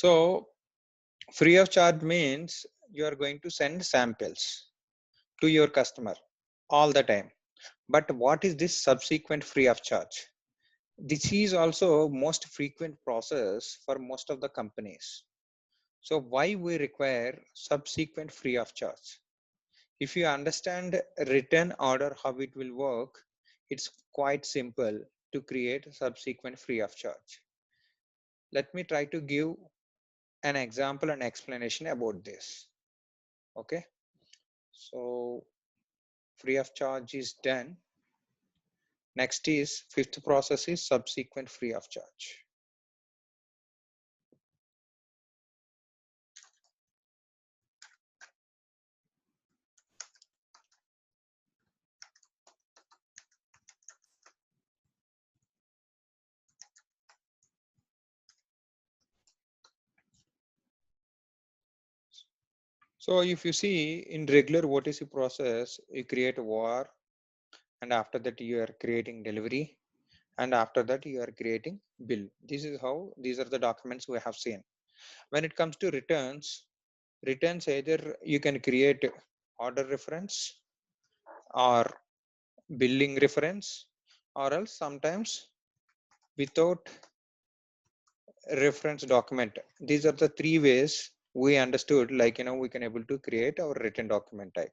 So free of charge means you are going to send samples to your customer all the time. But what is this subsequent free of charge? This is also most frequent process for most of the companies. So why we require subsequent free of charge? If you understand written order how it will work, it's quite simple to create subsequent free of charge. Let me try to give an example and explanation about this. Okay, so free of charge is done. Next is fifth process is subsequent free of charge. So if you see in regular OTC process, you create a OR, and after that you are creating delivery, and after that you are creating bill. This is how these are the documents we have seen. When it comes to returns either you can create order reference or billing reference, or else sometimes without reference document. These are the three ways we understood, like we can able to create our written document type.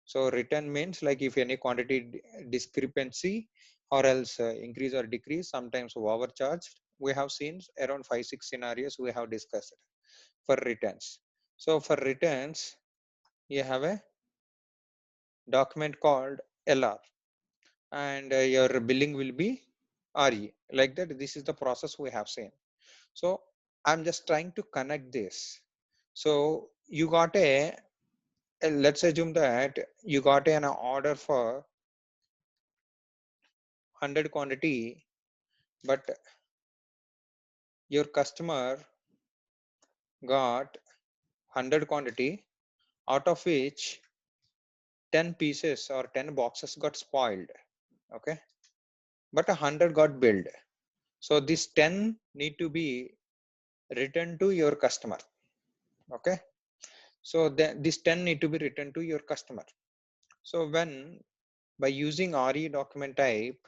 So return means like if any quantity discrepancy or else increase or decrease, sometimes overcharged. We have seen around 5-6 scenarios we have discussed for returns. So for returns, you have a document called LR, and your billing will be RE. Like that, this is the process we have seen. So I'm just trying to connect this. So you got let's assume that you got an order for 100 quantity, but your customer got 100 quantity, out of which 10 pieces or 10 boxes got spoiled. Okay, but 100 got billed. So this 10 need to be returned to your customer. Okay, so this 10 need to be returned to your customer. So when by using RE document type,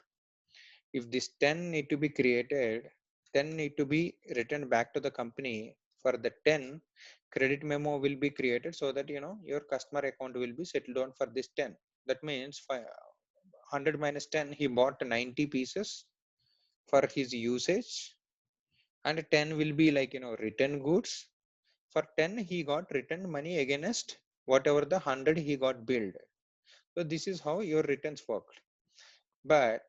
if this 10 need to be created, 10 need to be returned back to the company. For the 10, credit memo will be created so that your customer account will be settled on for this 10. That means 100 minus 10, he bought 90 pieces for his usage, and 10 will be like return goods. For 10, he got return money against whatever the 100 he got billed. So this is how your returns worked. But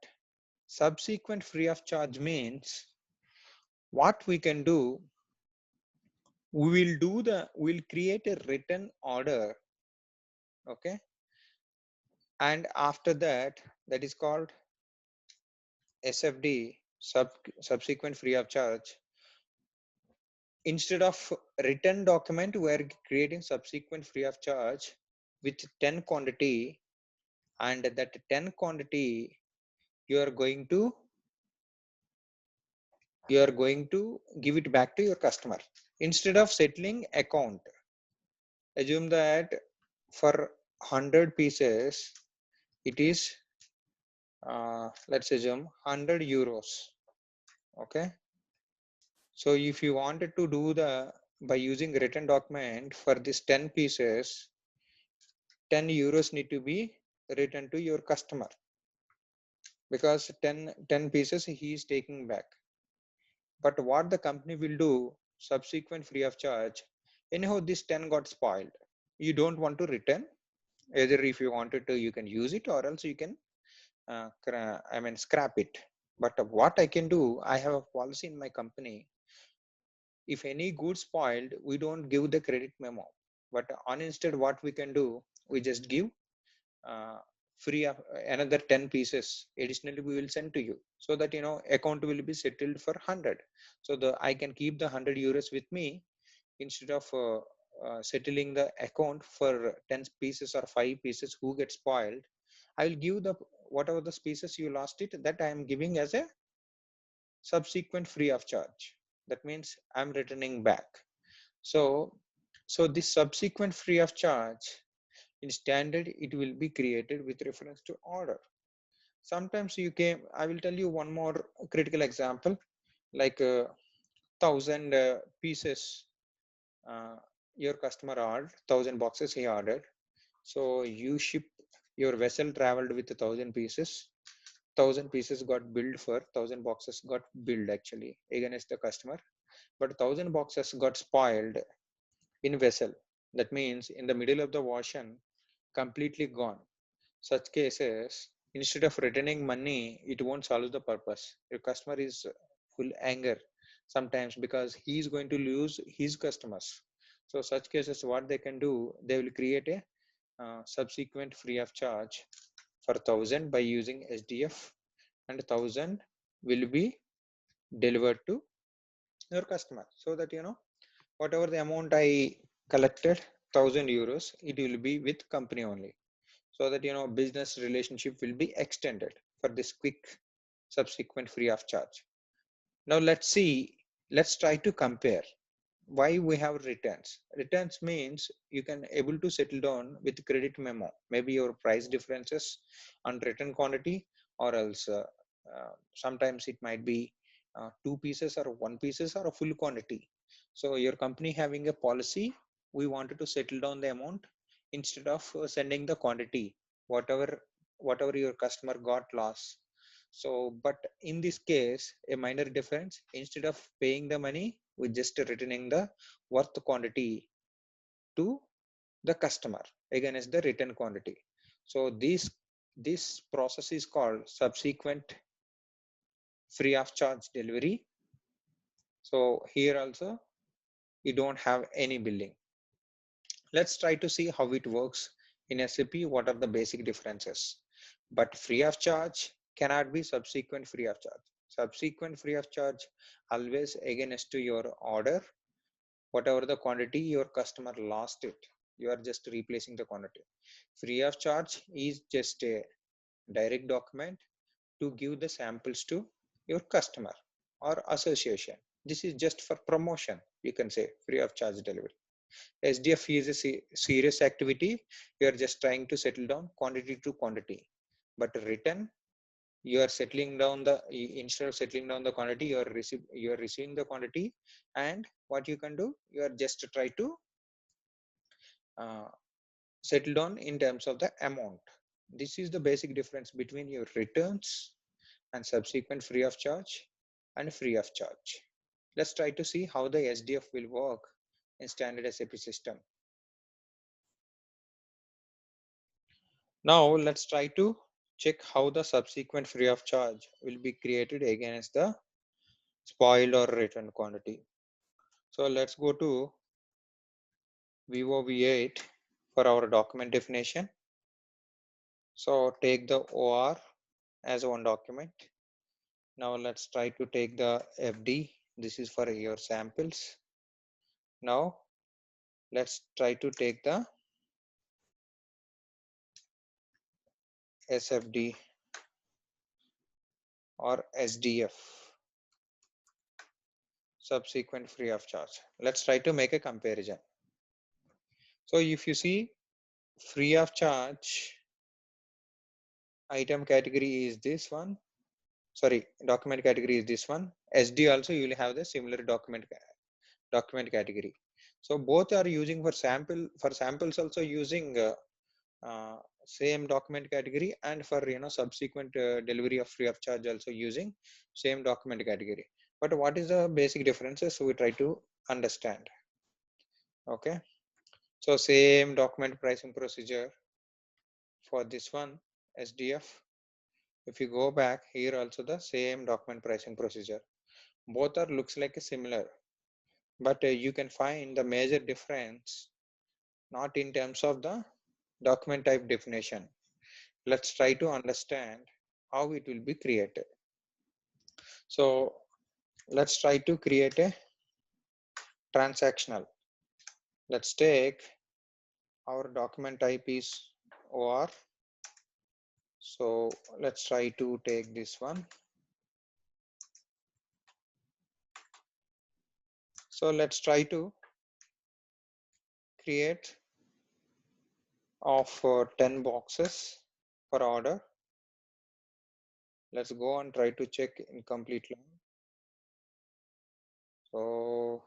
subsequent free of charge means what we can do, we'll create a written order. Okay, and after that, that is called SFD, subsequent free of charge. Instead of written document, we are creating subsequent free of charge with 10 quantity, and that 10 quantity you are going to give it back to your customer. Instead of settling account, assume that for 100 pieces it is let's assume 100 euros. Okay, so if you wanted to do the by using written document for this 10 pieces, 10 euros need to be returned to your customer, because 10 pieces he is taking back. But what the company will do, subsequent free of charge, anyhow this 10 got spoiled, you don't want to return. Either if you wanted to, you can use it, or else you can scrap it. But what I can do, I have a policy in my company. If any goods spoiled, we don't give the credit memo. But on instead, what we can do, we just give uh, free of another 10 pieces. Additionally, we will send to you, so that account will be settled for 100. So I can keep the 100 euros with me, instead of settling the account for 10 pieces or 5 pieces who get spoiled. I will give the whatever the species you lost it, that I am giving as a subsequent free of charge. That means I'm returning back. So, so this subsequent free of charge in standard, it will be created with reference to order. Sometimes you came, I will tell you one more critical example, like 1,000 pieces uh, your customer ordered, 1,000 boxes he ordered. So you ship, your vessel traveled with 1,000 pieces. 1,000 pieces got billed for 1,000 boxes got billed actually against the customer, but 1,000 boxes got spoiled in vessel. That means in the middle of the ocean, completely gone. Such cases, instead of returning money, it won't solve the purpose. Your customer is full anger sometimes because he is going to lose his customers. So such cases, what they can do, they will create a subsequent free of charge for 1,000 by using SDF, and 1,000 will be delivered to your customer, so that whatever the amount I collected, €1,000, it will be with company only, so that business relationship will be extended for this quick subsequent free of charge. Now let's try to compare why we have returns means you can able to settle down with credit memo, maybe your price differences on return quantity, or else sometimes it might be two pieces or one pieces or a full quantity. So your company having a policy, we wanted to settle down the amount instead of sending the quantity, whatever your customer got lost. So, but in this case, a minor difference, instead of paying the money, we just returning the worth quantity to the customer against the return quantity. So this process is called subsequent free of charge delivery. So here also you don't have any billing. Let's try to see how it works in SAP. What are the basic differences? But free of charge cannot be subsequent free of charge. Subsequent free of charge always against to your order, whatever the quantity your customer lost it, you are just replacing the quantity. Free of charge is just a direct document to give the samples to your customer or association. This is just for promotion, you can say free of charge delivery. SDF is a serious activity. You are just trying to settle down quantity to quantity. But return, you are settling down the, instead of settling down the quantity, you are receiving the quantity, and what you can do, you are just try to uh, settle down in terms of the amount. This is the basic difference between your returns and subsequent free of charge and free of charge. Let's try to see how the SDF will work in standard SAP system. Now let's try to check how the subsequent free of charge will be created against the spoiled or returned quantity. So let's go to VOV8 for our document definition. So take the OR as one document. Now let's try to take the FD. This is for your samples. Now let's try to take the SFD or SDF, subsequent free of charge. Let's try to make a comparison. So if you see, free of charge item category is this one. Sorry, document category is this one. SD also you will have the similar document category. So both are using for samples also using same document category, and for subsequent delivery of free of charge also using same document category. But what is the basic differences? So we try to understand. Okay, so same document pricing procedure for this one SDF. If you go back here, also the same document pricing procedure. Both are looks like a similar, but you can find the major difference not in terms of the document type definition. Let's try to understand how it will be created. So let's try to create a transactional. Let's take our document type is OR. So let's try to take this one. So let's try to create of 10 boxes per order. Let's go and try to check incomplete line. So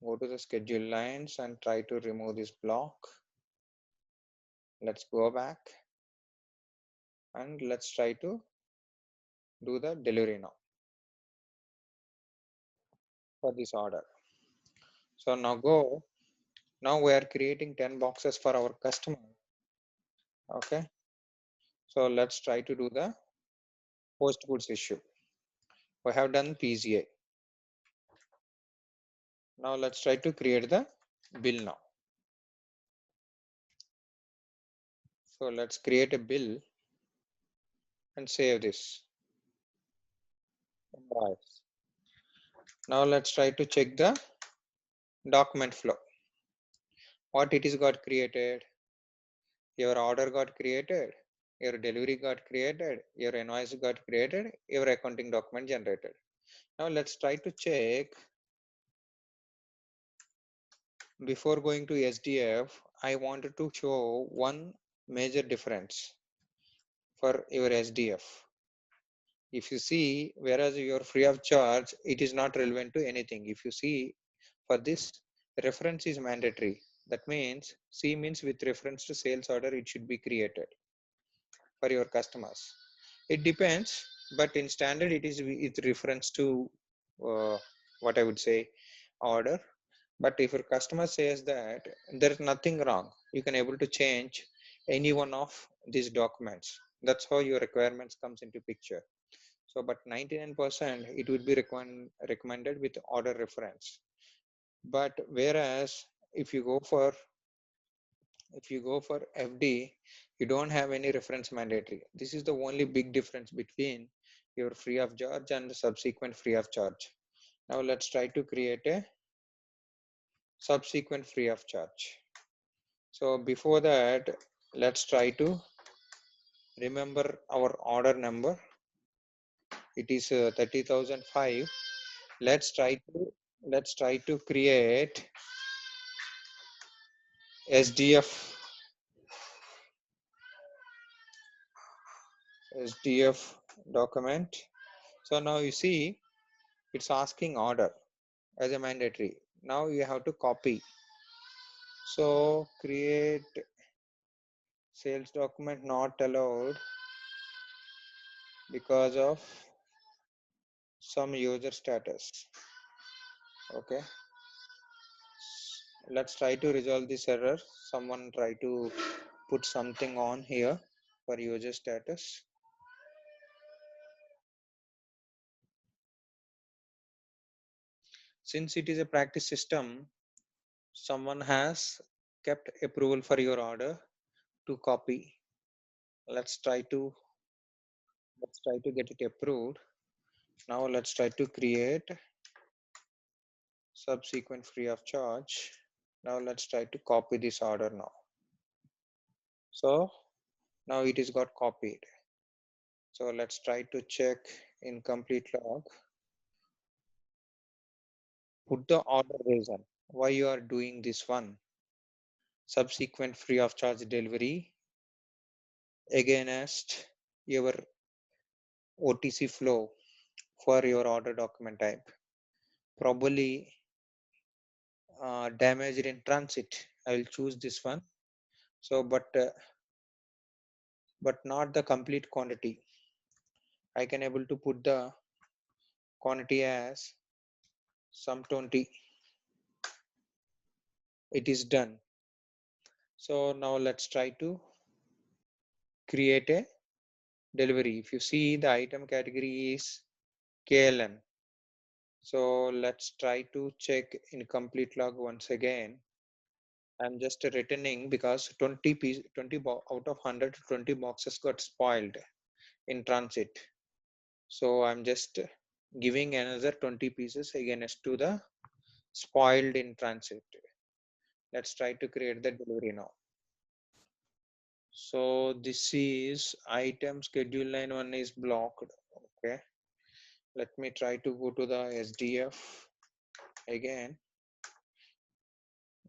go to the schedule lines and try to remove this block. Let's go back and let's try to do the delivery now for this order. So now we are creating 10 boxes for our customer. Okay. So let's try to do the post goods issue. We have done PCA. Now let's try to create the bill now. So let's create a bill and save this. Invoice. Now let's try to check the document flow. What it is got created, your order got created, your delivery got created, your invoice got created, your accounting document generated. Now let's try to check. Before going to SDF, I wanted to show one major difference for your SDF. If you see, whereas you're free of charge, it is not relevant to anything. If you see, for this, reference is mandatory. That means C means with reference to sales order, it should be created for your customers. It depends, but in standard, it is with reference to what I would say order. But if your customer says that there is nothing wrong, you can able to change any one of these documents. That's how your requirements comes into picture. So, but 99% it would be recommended with order reference. But whereas if you go for FD, you don't have any reference mandatory. This is the only big difference between your free of charge and the subsequent free of charge. Now let's try to create a subsequent free of charge. So before that, let's try to remember our order number. It is 30,005. Let's try to create SDF document. So now you see it's asking order as a mandatory. Now you have to copy. So create sales document not allowed because of some user status. Okay. Let's try to resolve this error. Someone try to put something on here for user status. Since it is a practice system, someone has kept approval for your order to copy. Let's try to get it approved. Now let's try to create subsequent free of charge. Now let's try to copy this order now. So now it is got copied. So let's try to check incomplete log. Put the order reason why you are doing this one. Subsequent free of charge delivery against your OTC flow for your order document type. Probably damaged in transit. I will choose this one. So, but not the complete quantity. I can able to put the quantity as some 20. It is done. So now let's try to create a delivery. If you see, the item category is KLN. So let's try to check incomplete log once again. I'm just returning because 20 out of 100, 20 boxes got spoiled in transit. So I'm just giving another 20 pieces against to the spoiled in transit. Let's try to create the delivery now. So this is item schedule line 1 is blocked. Okay. Let me try to go to the SDF again.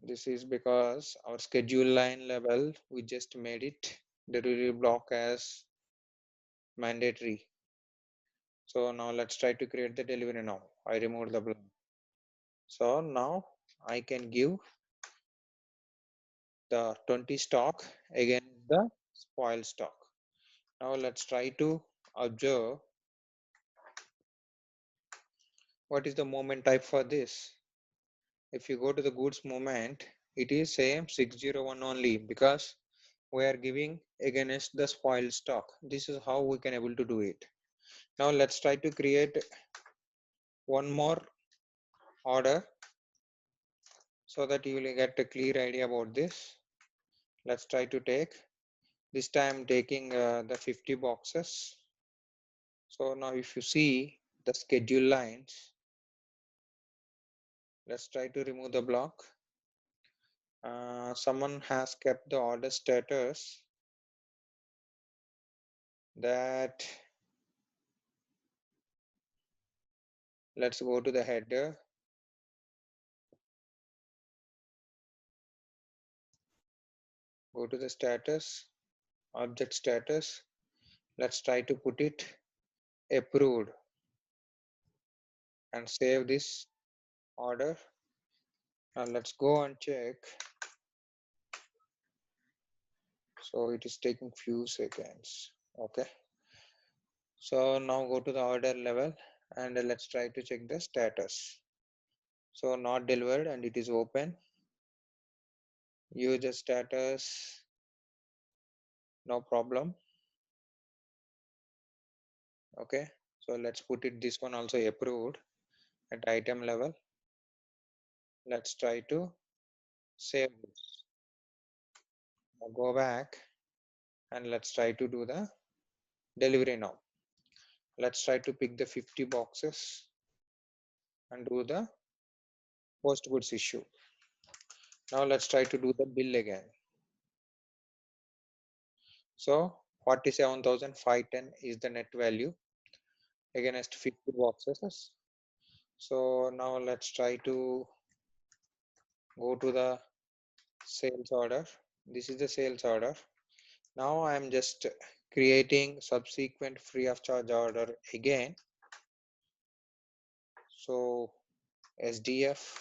This is because our schedule line level, we just made it delivery block as mandatory. So now let's try to create the delivery now. I removed the block. So now I can give the 20 stock against the spoil stock. Now let's try to observe what is the moment type for this. If you go to the goods moment, it is same 601 only because we are giving against the spoiled stock. This is how we can able to do it. Now let's try to create one more order so that you will get a clear idea about this. Let's try to take this time taking the 50 boxes. So now if you see the schedule lines, let's try to remove the block. Someone has kept the order status that, let's go to the header. Go to the status, object status. Let's try to put it approved and save this order. Now let's go and check. So it is taking few seconds. Okay. So now go to the order level and let's try to check the status. So not delivered and it is open. User status, no problem. Okay. So let's put it this one also approved at item level. Let's try to save this. Now go back and let's try to do the delivery now. Let's try to pick the 50 boxes and do the post goods issue. Now let's try to do the bill again. So 47,510 is the net value against 50 boxes. So now let's try to go to the sales order. This is the sales order. Now I am just creating subsequent free of charge order again. So SDF,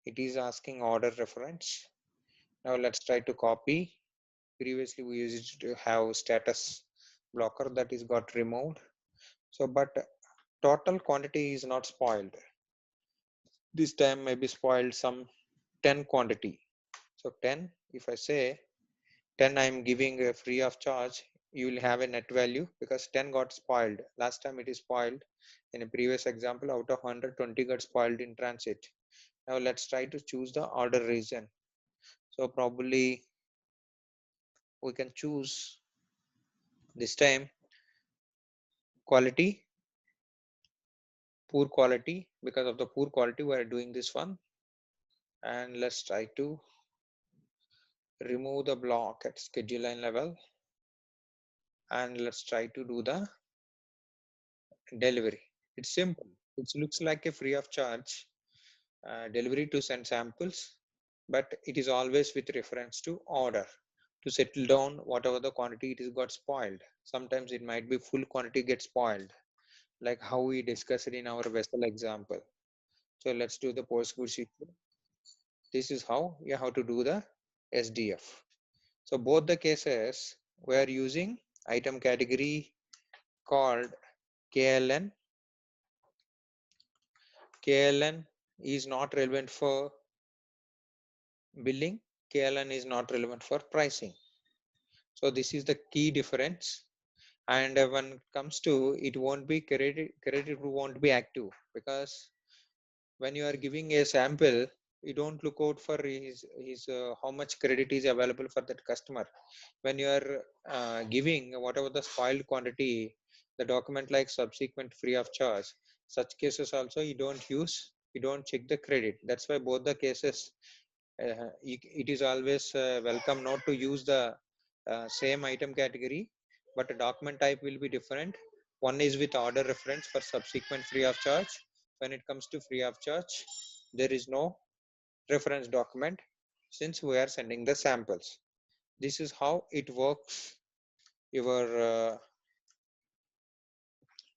it is asking order reference. Now let's try to copy. Previously we used to have status blocker that is got removed. So but total quantity is not spoiled. This time maybe spoiled some 10 quantity. So 10, if I say 10 I'm giving a free of charge, you will have a net value because 10 got spoiled. Last time it is spoiled. In a previous example, out of 100, 20 got spoiled in transit. Now let's try to choose the order region. So probably we can choose this time quality, poor quality. Because of the poor quality we are doing this one. And let's try to remove the block at schedule line level and let's try to do the delivery. It's simple. It looks like a free of charge delivery to send samples, but it is always with reference to order to settle down whatever the quantity it is got spoiled. Sometimes it might be full quantity gets spoiled, like how we discussed in our vessel example. So let's do the post goods issue. This is how you have to do the SDF. So both the cases we are using item category called KLN. KLN is not relevant for billing. KLN is not relevant for pricing. So this is the key difference. And when it comes to it won't be credit won't be active because when you are giving a sample, you don't look out for his how much credit is available for that customer. When you are giving whatever the spoiled quantity, the document like subsequent free of charge, such cases also you don't check the credit. That's why both the cases it is always welcome not to use the same item category, but a document type will be different. One is with order reference for subsequent free of charge. When it comes to free of charge, there is no reference document. since we are sending the samples. This is how it works. Your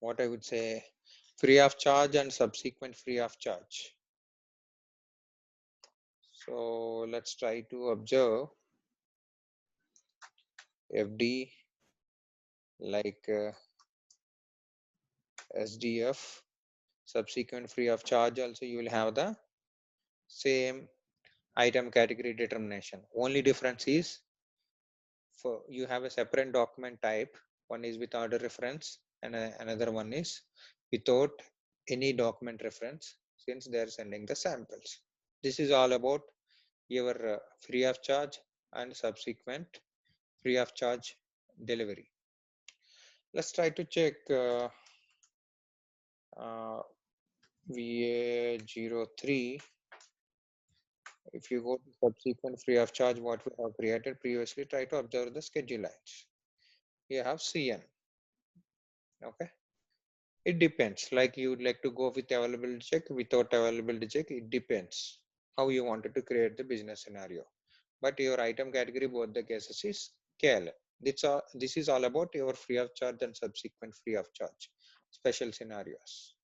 what I would say, free of charge and subsequent free of charge. So let's try to observe FD like SDF, subsequent free of charge. Also, you will have the same item category determination. Only difference is for you have a separate document type. One is with order reference and another one is without any document reference, since they are sending the samples. This is all about your free of charge and subsequent free of charge delivery. Let's try to check uh, VA03. If you go to subsequent free of charge, what we have created previously, try to observe the schedule lines. You have CN. Okay. It depends. Like you would like to go with availability check, without availability check. It depends how you wanted to create the business scenario. But your item category, both the cases is KL. This is all about your free of charge and subsequent free of charge special scenarios.